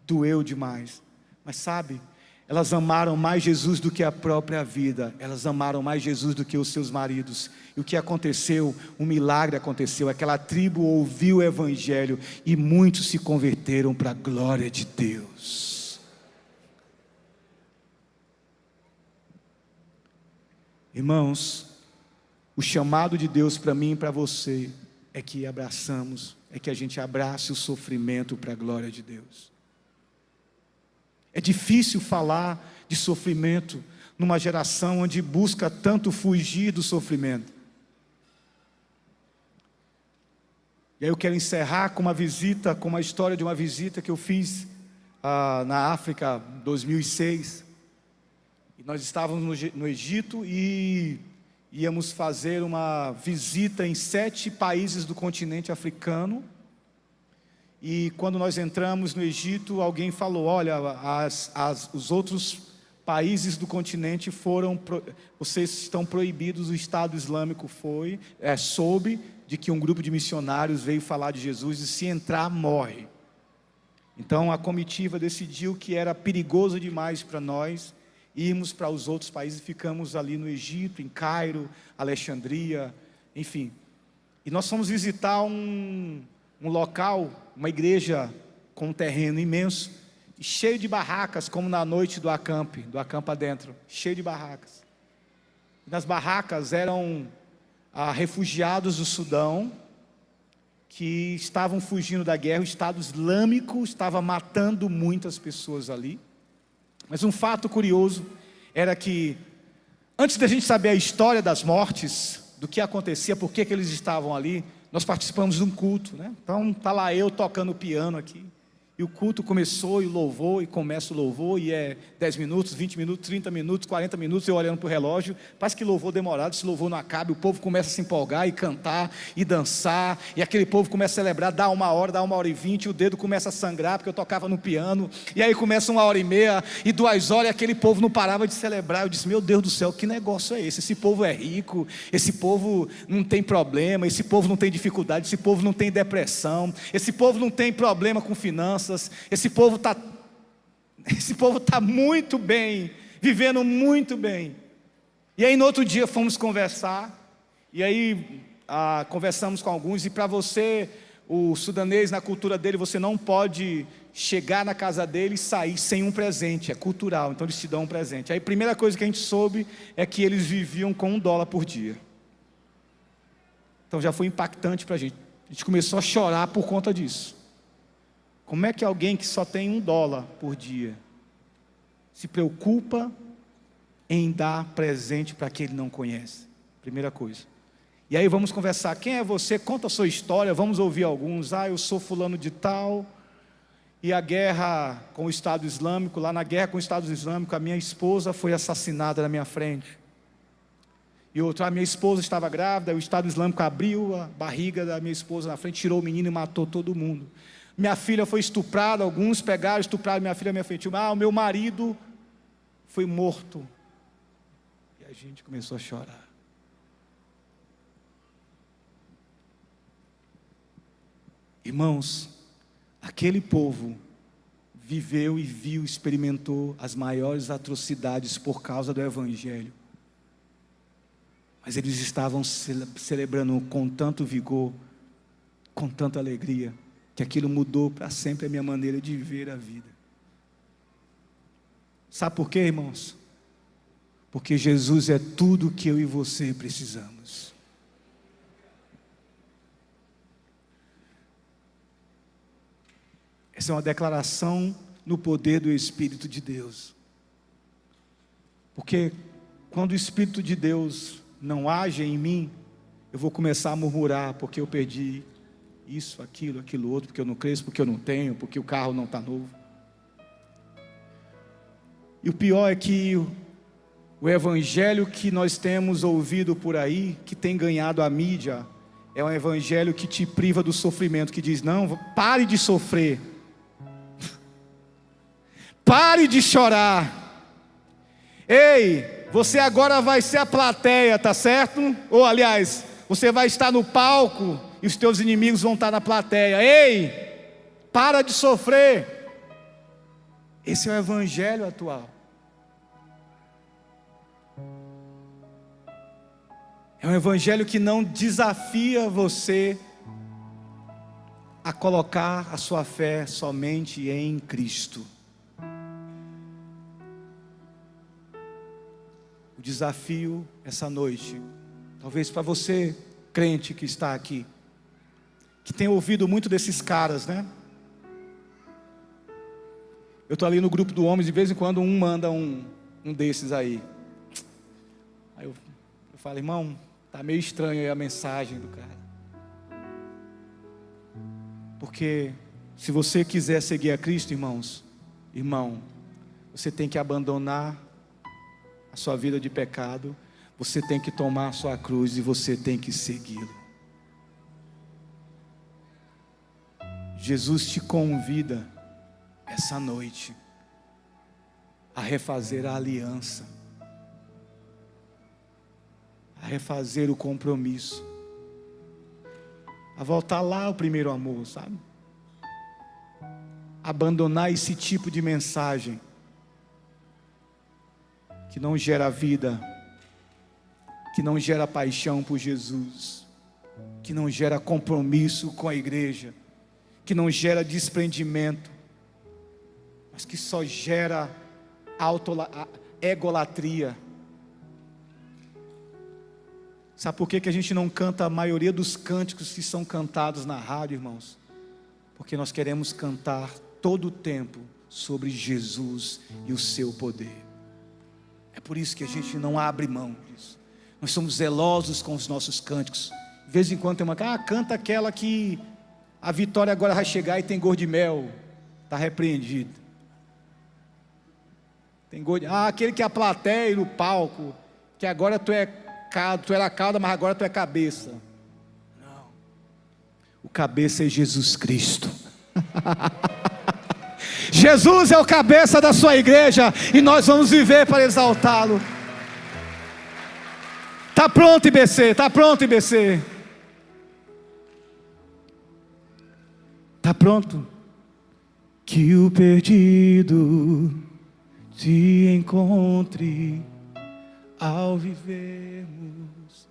doeu demais, mas sabe, elas amaram mais Jesus do que a própria vida, elas amaram mais Jesus do que os seus maridos. E o que aconteceu? Um milagre aconteceu. Aquela tribo ouviu o evangelho e muitos se converteram para a glória de Deus. Irmãos, o chamado de Deus para mim e para você é que a gente abrace o sofrimento para a glória de Deus. É difícil falar de sofrimento numa geração onde busca tanto fugir do sofrimento. E aí eu quero encerrar com uma história de uma visita que eu fiz na África em 2006. E nós estávamos no Egito e íamos fazer uma visita em 7 países do continente africano. E quando nós entramos no Egito, alguém falou: olha, os outros países do continente vocês estão proibidos. O Estado Islâmico soube de que um grupo de missionários veio falar de Jesus e se entrar, morre. Então a comitiva decidiu que era perigoso demais para nós irmos para os outros países. Ficamos ali no Egito, em Cairo, Alexandria, enfim. E nós fomos visitar um local, uma igreja com um terreno imenso, cheio de barracas, como na noite do acampa dentro, cheio de barracas. Nas barracas eram refugiados do Sudão, que estavam fugindo da guerra. O Estado Islâmico estava matando muitas pessoas ali. Mas um fato curioso era que, antes da gente saber a história das mortes, do que acontecia, por que eles estavam ali, nós participamos de um culto, né? Então está lá eu tocando piano aqui, E o culto começou, e o louvor, e começa o louvor, e é 10 minutos, 20 minutos, 30 minutos, 40 minutos, eu olhando para o relógio, parece que louvor demorado, se louvor não acaba, o povo começa a se empolgar, e cantar, e dançar, e aquele povo começa a celebrar, dá 1h, dá 1h20, o dedo começa a sangrar, porque eu tocava no piano, e aí começa 1h30, e 2 horas, e aquele povo não parava de celebrar. Eu disse, meu Deus do céu, que negócio é esse povo é rico, esse povo não tem problema, esse povo não tem dificuldade, esse povo não tem depressão, esse povo não tem problema com finanças, esse povo está muito bem, vivendo muito bem. E aí no outro dia fomos conversar, e aí conversamos com alguns, e para você, o sudanês, na cultura dele, você não pode chegar na casa dele e sair sem um presente, é cultural, então eles te dão um presente. Aí a primeira coisa que a gente soube é que eles viviam com $1 por dia. Então já foi impactante para a gente começou a chorar por conta disso. Como é que alguém que só tem $1 por dia se preocupa em dar presente para quem ele não conhece? Primeira coisa. E aí vamos conversar, quem é você? Conta a sua história, vamos ouvir alguns. Eu sou fulano de tal, e a guerra com o Estado Islâmico, lá na guerra com o Estado Islâmico, a minha esposa foi assassinada na minha frente. E outra, a minha esposa estava grávida, o Estado Islâmico abriu a barriga da minha esposa na frente, tirou o menino e matou todo mundo. Minha filha foi estuprada, alguns pegaram, estupraram minha filha, minha frente. O meu marido foi morto. E a gente começou a chorar. Irmãos, aquele povo viveu e viu, experimentou as maiores atrocidades por causa do Evangelho. Mas eles estavam celebrando com tanto vigor, com tanta alegria, que aquilo mudou para sempre a minha maneira de ver a vida. Sabe por quê, irmãos? Porque Jesus é tudo que eu e você precisamos. Essa é uma declaração no poder do Espírito de Deus. Porque quando o Espírito de Deus não age em mim, eu vou começar a murmurar, porque eu perdi isso, aquilo outro, porque eu não cresço, porque eu não tenho, porque o carro não está novo. E o pior é que o evangelho que nós temos ouvido por aí, que tem ganhado a mídia, é um evangelho que te priva do sofrimento, que diz, não, pare de sofrer, pare de chorar, ei, você agora vai ser a plateia, tá certo? Ou aliás, você vai estar no palco, e os teus inimigos vão estar na plateia. Ei, para de sofrer. Esse é o evangelho atual. É um evangelho que não desafia você a colocar a sua fé somente em Cristo. O desafio essa noite, talvez para você, crente que está aqui, que tem ouvido muito desses caras, né? Eu estou ali no grupo do homens, de vez em quando um manda um desses aí. Aí eu falo, irmão, está meio estranho aí a mensagem do cara. Porque se você quiser seguir a Cristo, irmão, você tem que abandonar a sua vida de pecado, você tem que tomar a sua cruz e você tem que segui-lo. Jesus te convida essa noite a refazer a aliança, a refazer o compromisso, a voltar lá ao primeiro amor, sabe? Abandonar esse tipo de mensagem que não gera vida, que não gera paixão por Jesus, que não gera compromisso com a igreja, que não gera desprendimento, mas que só gera egolatria. Sabe por que a gente não canta a maioria dos cânticos que são cantados na rádio, irmãos? Porque nós queremos cantar todo o tempo sobre Jesus e o seu poder. É por isso que a gente não abre mão disso. Nós somos zelosos com os nossos cânticos. De vez em quando tem uma, canta aquela que a vitória agora vai chegar e tem gosto de mel. está repreendido. Tem aquele que é a plateia e o palco, que agora tu era cauda, mas agora tu é cabeça. Não. O cabeça é Jesus Cristo. Jesus é o cabeça da sua igreja, e nós vamos viver para exaltá-lo. Está pronto, IBC? Está pronto, IBC? Está pronto? Que o perdido te encontre ao vivermos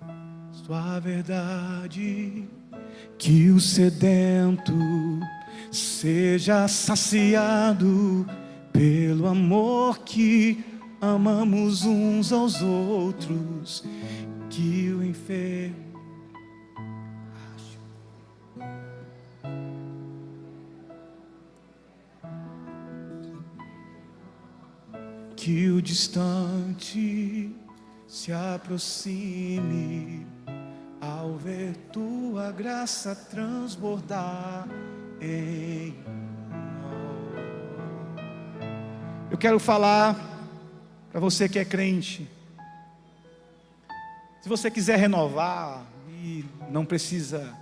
sua verdade, que o sedento seja saciado pelo amor que amamos uns aos outros, que o enfermo que o distante se aproxime ao ver tua graça transbordar em nós. Eu quero falar para você que é crente. Se você quiser renovar e não precisa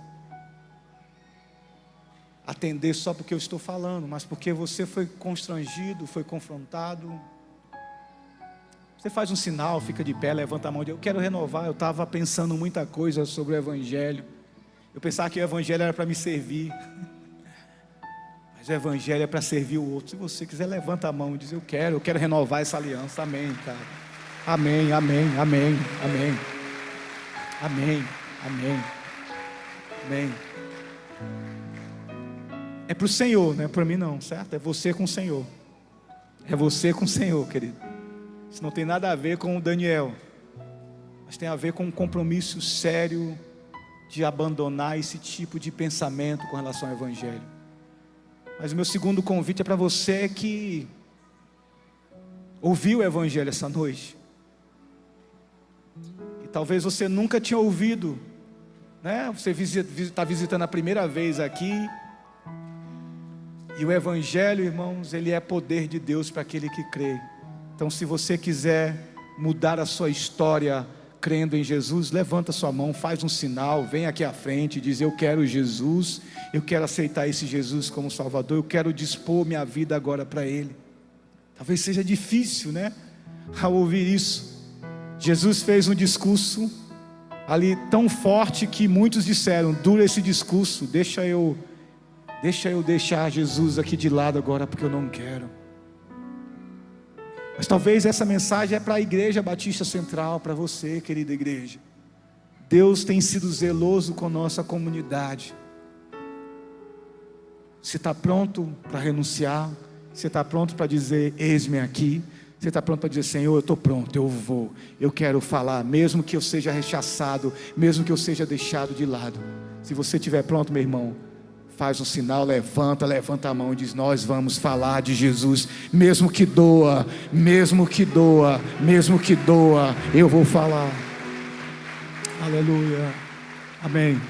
atender só porque eu estou falando, mas porque você foi constrangido, foi confrontado, você faz um sinal, fica de pé, levanta a mão. Eu quero renovar. Eu estava pensando muita coisa sobre o Evangelho. Eu pensava que o Evangelho era para me servir, mas o Evangelho é para servir o outro. Se você quiser, levanta a mão e diz: eu quero renovar essa aliança. Amém, cara. Amém, amém, amém, amém. Amém, amém, amém. É para o Senhor, não é para mim não, certo? É você com o Senhor. É você com o Senhor, querido. Isso não tem nada a ver com o Daniel, mas tem a ver com um compromisso sério de abandonar esse tipo de pensamento com relação ao Evangelho. Mas o meu segundo convite é para você que ouviu o Evangelho essa noite, e talvez você nunca tinha ouvido, né? Você está visitando a primeira vez aqui, e o Evangelho, irmãos, ele é poder de Deus para aquele que crê. Então, se você quiser mudar a sua história crendo em Jesus, levanta sua mão, faz um sinal, vem aqui à frente e diz: eu quero Jesus, eu quero aceitar esse Jesus como Salvador, eu quero dispor minha vida agora para Ele. Talvez seja difícil, né, ao ouvir isso. Jesus fez um discurso ali tão forte que muitos disseram: dura esse discurso, deixa eu deixar Jesus aqui de lado agora, porque eu não quero. Mas talvez essa mensagem é para a Igreja Batista Central, para você, querida igreja. Deus tem sido zeloso com a nossa comunidade. Você está pronto para renunciar? Você está pronto para dizer: eis-me aqui? Você está pronto para dizer: Senhor, eu estou pronto, eu vou, eu quero falar, mesmo que eu seja rechaçado, mesmo que eu seja deixado de lado. Se você estiver pronto, meu irmão, faz um sinal, levanta a mão e diz: nós vamos falar de Jesus, mesmo que doa, eu vou falar. Aleluia, amém.